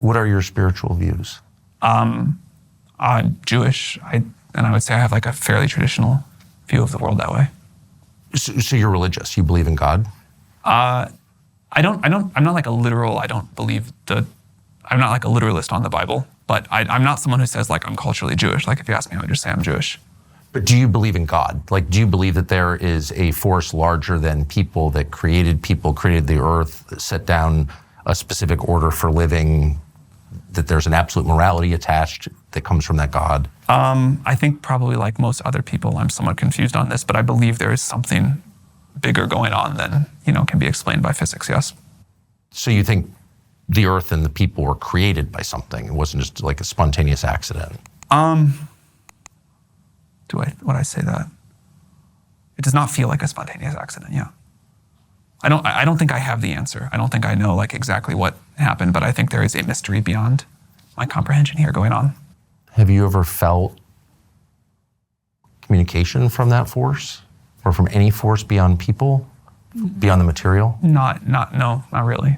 What are your spiritual views? I'm Jewish, and I would say I have like a fairly traditional view of the world that way. So you're religious. You believe in God? I'm not like a literal. I'm not like a literalist on the Bible, but I'm not someone who says like I'm culturally Jewish. Like if you ask me, I would just say I'm Jewish. But do you believe in God? Like, do you believe that there is a force larger than people that created the earth, set down a specific order for living, that there's an absolute morality attached that comes from that God? I think probably like most other people, I'm somewhat confused on this, but I believe there is something bigger going on than, can be explained by physics, yes. So you think the earth and the people were created by something? It wasn't just like a spontaneous accident? Would I say that? It does not feel like a spontaneous accident, yeah. I don't think I have the answer. I don't think I know like exactly what happened, but I think there is a mystery beyond my comprehension here going on. Have you ever felt communication from that force, or from any force beyond people, beyond the material? No, not really.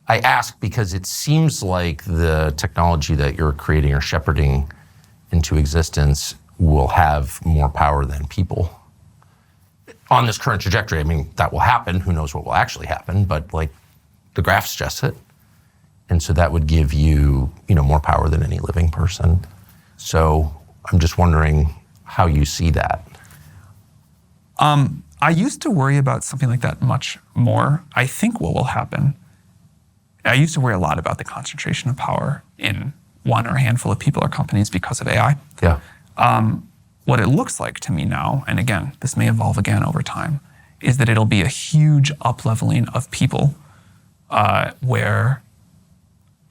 I ask because it seems like the technology that you're creating or shepherding into existence will have more power than people. On this current trajectory, I mean, that will happen. Who knows what will actually happen, but like the graph suggests it. And so that would give you, more power than any living person. So I'm just wondering how you see that. I used to worry about something like that much more. I think what will happen, I used to worry a lot about the concentration of power in one or a handful of people or companies because of AI. Yeah. What it looks like to me now, and again, this may evolve again over time, is that it'll be a huge up-leveling of people where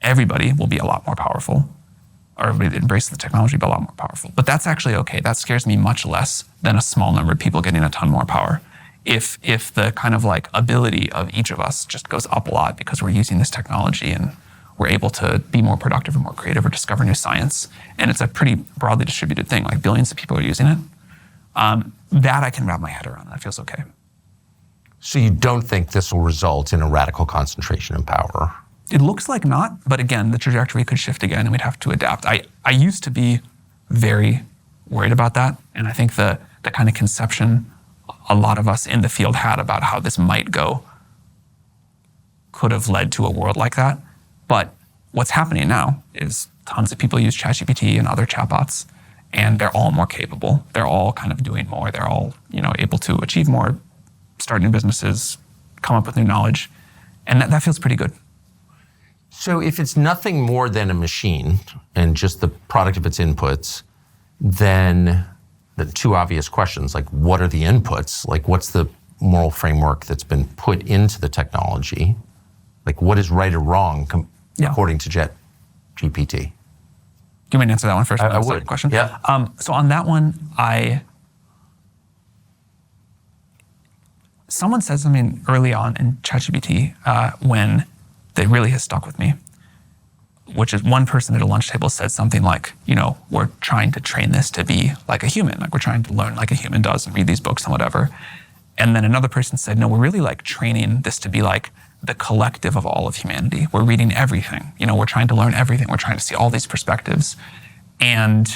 everybody will be a lot more powerful, or everybody that embraces the technology will be a lot more powerful. But that's actually okay. That scares me much less than a small number of people getting a ton more power. If the kind of like ability of each of us just goes up a lot because we're using this technology and we're able to be more productive or more creative or discover new science, and it's a pretty broadly distributed thing, like billions of people are using it, that I can wrap my head around. That feels okay. So you don't think this will result in a radical concentration in power? It looks like not, but again, the trajectory could shift again and we'd have to adapt. I used to be very worried about that, and I think the kind of conception a lot of us in the field had about how this might go could have led to a world like that. But what's happening now is tons of people use ChatGPT and other chatbots, and they're all more capable. They're all kind of doing more. They're all, able to achieve more, start new businesses, come up with new knowledge, and that feels pretty good. So if it's nothing more than a machine and just the product of its inputs, then the two obvious questions, like what are the inputs? Like what's the moral framework that's been put into the technology? Like what is right or wrong according to ChatGPT? Do you want me to answer that one first? I would. Question? Yeah. So on that one, someone said something early on in ChatGPT when that really has stuck with me, which is one person at a lunch table said something like, we're trying to train this to be like a human, like we're trying to learn like a human does and read these books and whatever. And then another person said, no, we're really like training this to be like the collective of all of humanity. We're reading everything. We're trying to learn everything. We're trying to see all these perspectives. And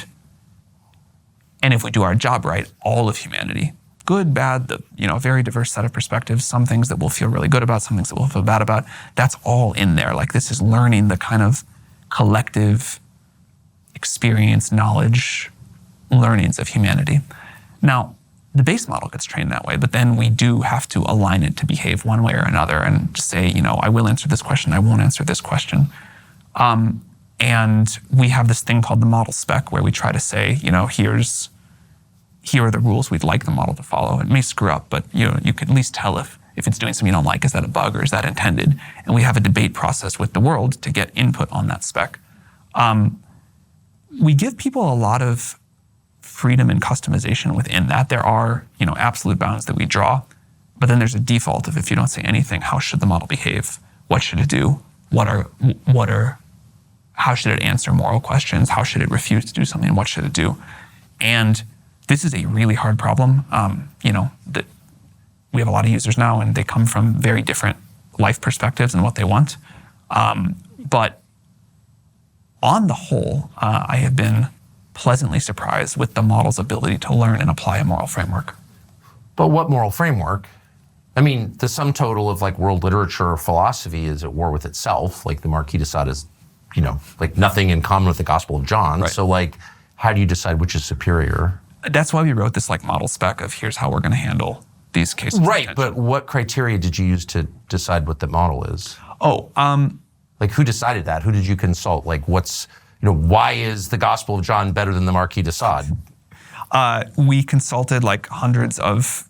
if we do our job right, all of humanity, good, bad, a very diverse set of perspectives, some things that we'll feel really good about, some things that we'll feel bad about, that's all in there. Like this is learning the kind of collective experience, knowledge, learnings of humanity. Now, the base model gets trained that way, but then we do have to align it to behave one way or another and just say, I will answer this question, I won't answer this question. And we have this thing called the model spec where we try to say, here are the rules we'd like the model to follow. It may screw up, but you can at least tell if it's doing something you don't like, is that a bug or is that intended? And we have a debate process with the world to get input on that spec. We give people a lot of freedom and customization within that. There are, absolute bounds that we draw, but then there's a default of if you don't say anything, how should the model behave? What should it do? How should it answer moral questions? How should it refuse to do something? What should it do? And this is a really hard problem. That we have a lot of users now and they come from very different life perspectives and what they want. But on the whole, I have been pleasantly surprised with the model's ability to learn and apply a moral framework. But what moral framework? I mean, the sum total of like world literature or philosophy is at war with itself. Like the Marquis de Sade is, like nothing in common with the Gospel of John. Right. So like, how do you decide which is superior? That's why we wrote this like model spec of here's how we're going to handle these cases. Right, but what criteria did you use to decide what the model is? Like who decided that? Who did you consult? Like why is the Gospel of John better than the Marquis de Sade? We consulted like hundreds of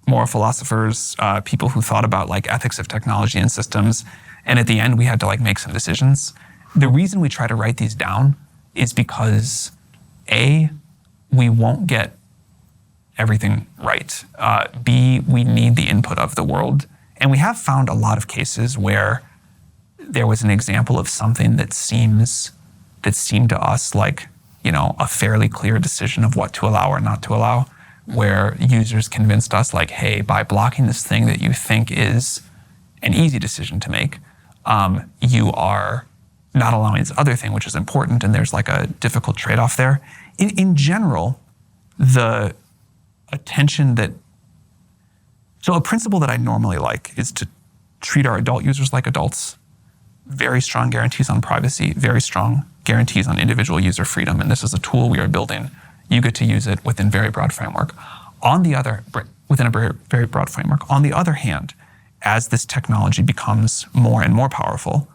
moral philosophers, people who thought about like ethics of technology and systems. And at the end, we had to like make some decisions. The reason we try to write these down is because A, we won't get everything right. B, we need the input of the world. And we have found a lot of cases where there was an example of something that seemed to us like, a fairly clear decision of what to allow or not to allow, where users convinced us like, hey, by blocking this thing that you think is an easy decision to make, you are not allowing this other thing, which is important, and there's like a difficult trade-off there. In general, the attention so a principle that I normally like is to treat our adult users like adults, very strong guarantees on privacy, very strong guarantees on individual user freedom, and this is a tool we are building. You get to use it within very broad framework. Within a very, very broad framework. On the other hand, as this technology becomes more and more powerful,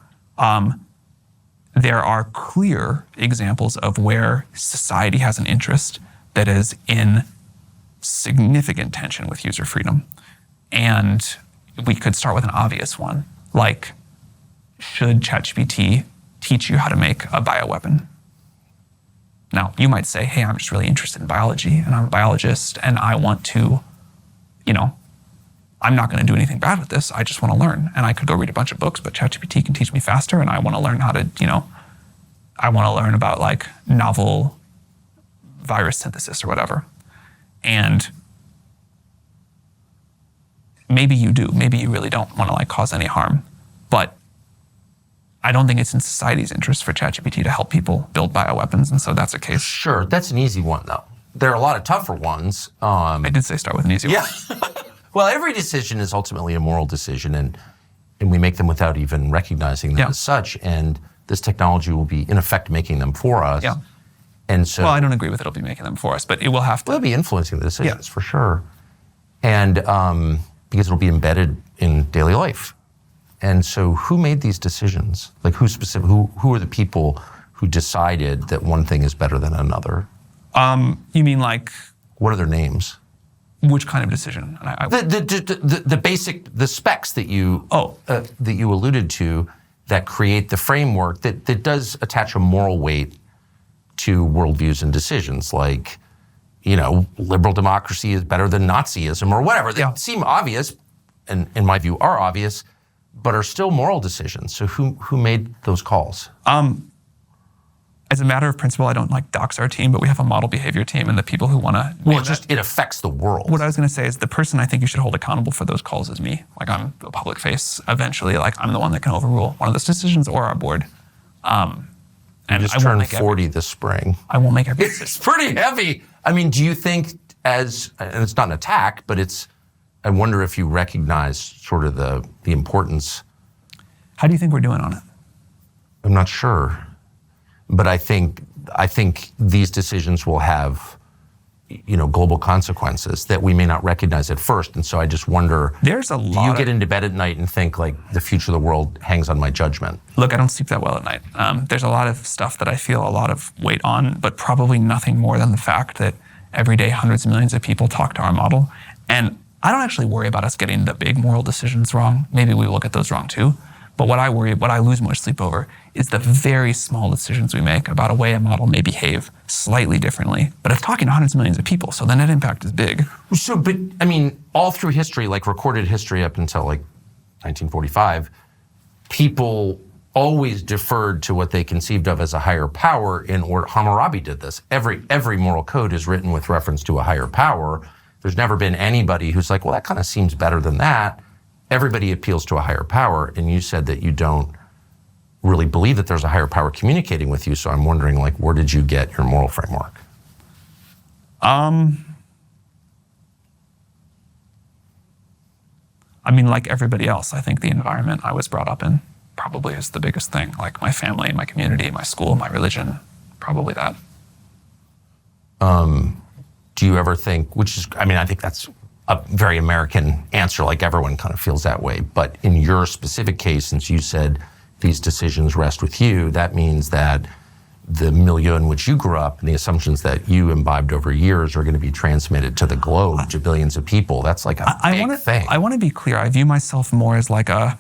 there are clear examples of where society has an interest that is in significant tension with user freedom. And we could start with an obvious one, like, should ChatGPT teach you how to make a bioweapon? Now, you might say, hey, I'm just really interested in biology, and I'm a biologist, and I want to, I'm not going to do anything bad with this. I just want to learn. And I could go read a bunch of books, but ChatGPT can teach me faster, and I want to learn how to, I want to learn about like novel virus synthesis or whatever. And maybe you do. Maybe you really don't want to like cause any harm. But I don't think it's in society's interest for ChatGPT to help people build bioweapons, and so that's a case. Sure, that's an easy one though. There are a lot of tougher ones. I did say start with an easy one. Well, every decision is ultimately a moral decision, and we make them without even recognizing them as such. And this technology will be, in effect, making them for us. Yeah. And so, well, I don't agree with it'll be making them for us, but it will have to. It'll be influencing the decisions for sure, and because it'll be embedded in daily life. And so, who made these decisions? Like, who are the people who decided that one thing is better than another? You mean like? What are their names? Which kind of decision? The specs that you alluded to that create the framework that does attach a moral weight to worldviews and decisions, like, liberal democracy is better than Nazism or whatever. They seem obvious, and in my view are obvious, but are still moral decisions. So who made those calls? As a matter of principle, I don't like dox our team, but we have a model behavior team, and the people who want to. Well, it affects the world. What I was going to say is the person I think you should hold accountable for those calls is me. Like, I'm a public face. Eventually, like, I'm the one that can overrule one of those decisions or our board. And you just turned 40 this spring. I won't make every decision. It's pretty heavy. I mean, do you think and it's not an attack, but I wonder if you recognize sort of the importance. How do you think we're doing on it? I'm not sure. But I think these decisions will have, global consequences that we may not recognize at first. And so I just wonder, do you get into bed at night and think like the future of the world hangs on my judgment? Look, I don't sleep that well at night. There's a lot of stuff that I feel a lot of weight on, but probably nothing more than the fact that every day hundreds of millions of people talk to our model. And I don't actually worry about us getting the big moral decisions wrong. Maybe we will get those wrong too. But what I lose more sleep over is the very small decisions we make about a way a model may behave slightly differently. But it's talking to hundreds of millions of people, so the net impact is big. So, but I mean, all through history, like recorded history up until like 1945, people always deferred to what they conceived of as a higher power. Hammurabi did this. Every moral code is written with reference to a higher power. There's never been anybody who's like, well, that kind of seems better than that. Everybody appeals to a higher power, and you said that you don't necessarily believe that there's a higher power communicating with you. So I'm wondering, like, where did you get your moral framework? I mean, like everybody else, I think the environment I was brought up in probably is the biggest thing. Like my family, my community, my school, my religion, probably that. Do you ever think, which is, I mean, I think that's a very American answer, like everyone kind of feels that way. But in your specific case, since you said these decisions rest with you, that means that the milieu in which you grew up and the assumptions that you imbibed over years are going to be transmitted to the globe, to billions of people. That's like a big thing. I want to be clear. I view myself more as like I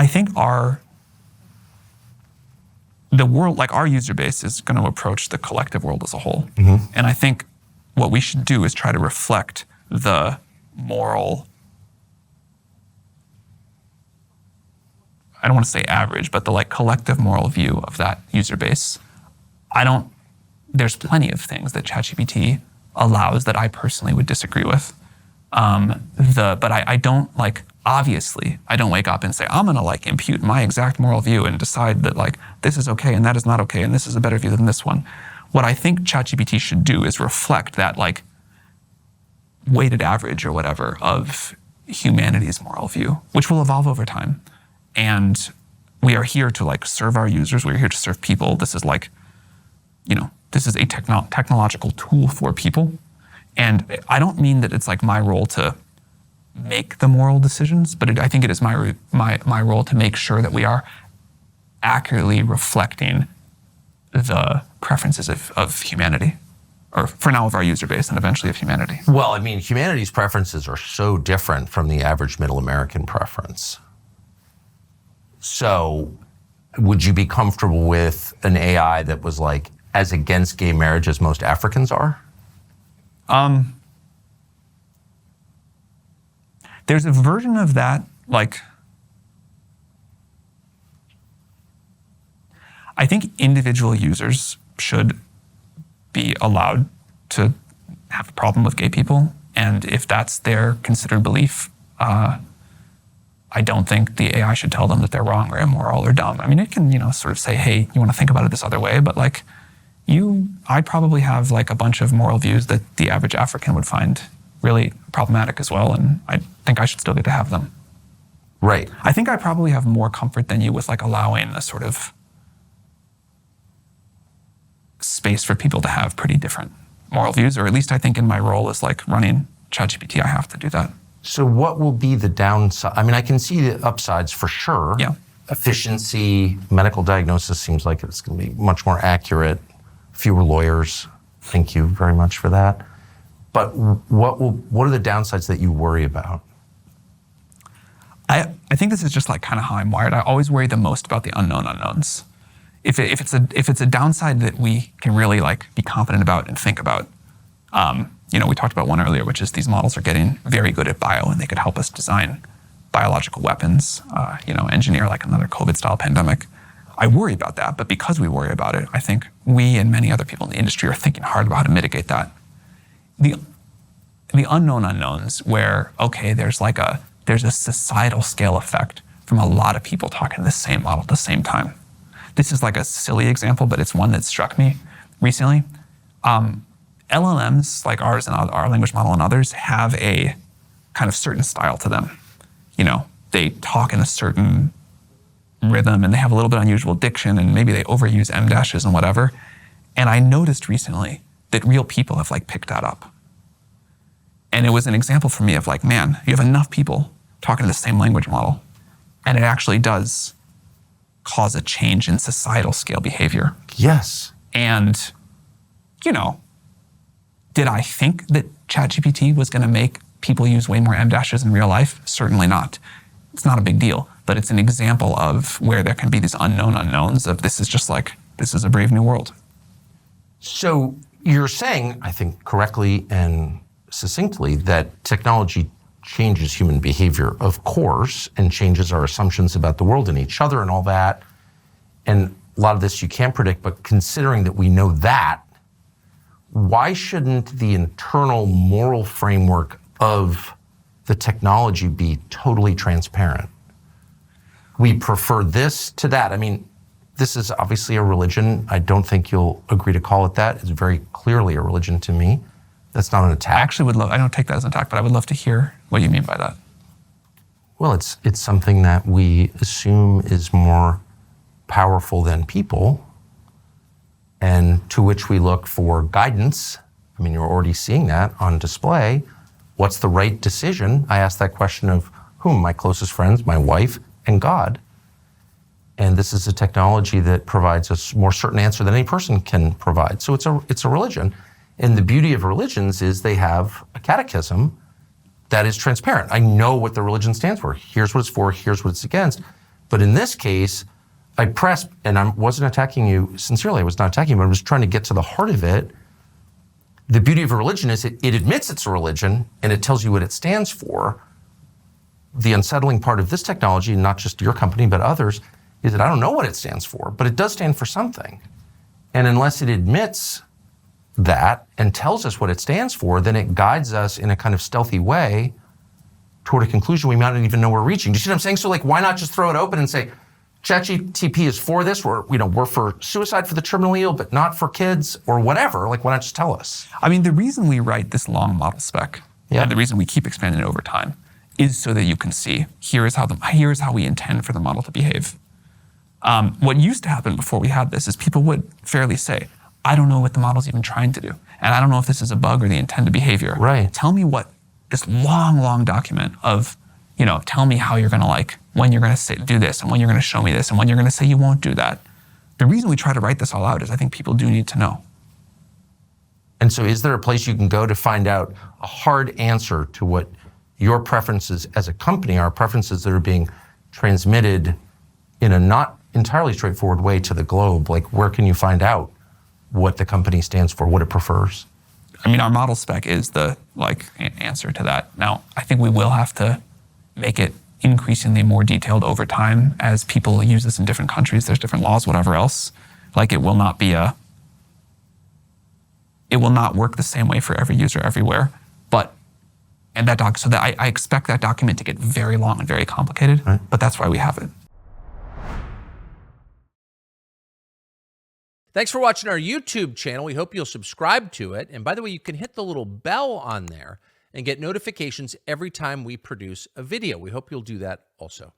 think the world, like our user base is going to approach the collective world as a whole. And I think what we should do is try to reflect the moral, I don't want to say average, but the like collective moral view of that user base. There's plenty of things that ChatGPT allows that I personally would disagree with. But I don't like, obviously, I don't wake up and say, I'm gonna like impute my exact moral view and decide that like this is okay and that is not okay and this is a better view than this one. What I think ChatGPT should do is reflect that like weighted average or whatever of humanity's moral view, which will evolve over time. And we are here to like serve our users. We're here to serve people. This is like, this is a technological tool for people. And I don't mean that it's like my role to make the moral decisions, but I think it is my role to make sure that we are accurately reflecting the preferences of humanity, or for now of our user base and eventually of humanity. Well, I mean, humanity's preferences are so different from the average middle American preference. So would you be comfortable with an AI that was like as against gay marriage as most Africans are? There's a version of that, like, I think individual users should be allowed to have a problem with gay people. And if that's their considered belief, I don't think the AI should tell them that they're wrong or immoral or dumb. I mean, it can, sort of say, hey, you want to think about it this other way, but like, I probably have like a bunch of moral views that the average African would find really problematic as well, and I think I should still get to have them. Right. I think I probably have more comfort than you with like allowing a sort of space for people to have pretty different moral views, or at least I think in my role as like running ChatGPT, I have to do that. So what will be the downside? I mean, I can see the upsides for sure. Yeah. Efficiency, medical diagnosis seems like it's going to be much more accurate. Fewer lawyers. Thank you very much for that. But what are the downsides that you worry about? I think this is just like kind of how I'm wired. I always worry the most about the unknown unknowns. If it's a downside that we can really like be confident about and think about, we talked about one earlier, which is these models are getting very good at bio, and they could help us design biological weapons, engineer like another COVID-style pandemic. I worry about that, but because we worry about it, I think we and many other people in the industry are thinking hard about how to mitigate that. The unknown unknowns where, okay, there's a societal scale effect from a lot of people talking the same model at the same time. This is like a silly example, but it's one that struck me recently. LLMs like ours and our language model and others have a kind of certain style to them. They talk in a certain rhythm and they have a little bit unusual diction and maybe they overuse em dashes and whatever. And I noticed recently that real people have like picked that up. And it was an example for me of like, man, you have enough people talking to the same language model and it actually does cause a change in societal scale behavior. Yes. And, did I think that ChatGPT was going to make people use way more em dashes in real life? Certainly not. It's not a big deal, but it's an example of where there can be these unknown unknowns of this is a brave new world. So you're saying, I think correctly and succinctly, that technology changes human behavior, of course, and changes our assumptions about the world and each other and all that. And a lot of this you can't predict, but considering that we know that, why shouldn't the internal moral framework of the technology be totally transparent. We prefer this to that. I mean, this is obviously a religion. I don't think you'll agree to call it that. It's very clearly a religion to me. That's not an attack. I actually would love, I don't take that as an attack, but I would love to hear what you mean by that. Well, it's something that we assume is more powerful than people, and to which we look for guidance. I mean, you're already seeing that on display. What's the right decision? I ask that question of whom? My closest friends, my wife, and God. And this is a technology that provides a more certain answer than any person can provide. So it's a religion. And the beauty of religions is they have a catechism that is transparent. I know what the religion stands for. Here's what it's for, here's what it's against. But in this case, I pressed, and I wasn't attacking you, sincerely, I was not attacking you, but I was trying to get to the heart of it. The beauty of a religion is it admits it's a religion, and it tells you what it stands for. The unsettling part of this technology, not just your company, but others, is that I don't know what it stands for, but it does stand for something. And unless it admits that and tells us what it stands for, then it guides us in a kind of stealthy way toward a conclusion we might not even know we're reaching. Do you see what I'm saying? So like, why not just throw it open and say, ChatGPT is for this, we're for suicide for the terminally ill, but not for kids or whatever. Like, why not just tell us? I mean, the reason we write this long model spec, Yeah. and the reason we keep expanding it over time, is so that you can see, here is how we intend for the model to behave. What used to happen before we had this is people would fairly say, I don't know what the model's even trying to do. And I don't know if this is a bug or the intended behavior. Right. Tell me what this long, long document of, tell me how you're gonna when you're gonna do this and when you're gonna show me this and when you're gonna say you won't do that. The reason we try to write this all out is I think people do need to know. And so is there a place you can go to find out a hard answer to what your preferences as a company are, preferences that are being transmitted in a not entirely straightforward way to the globe? Like, where can you find out what the company stands for, what it prefers? I mean, our model spec is the answer to that. Now, I think we will have to make it increasingly more detailed over time as people use this in different countries. There's different laws, whatever else. It will not work the same way for every user everywhere. I expect that document to get very long and very complicated, right. But that's why we have it. Thanks for watching our YouTube channel. We hope you'll subscribe to it. And by the way, you can hit the little bell on there and get notifications every time we produce a video. We hope you'll do that also.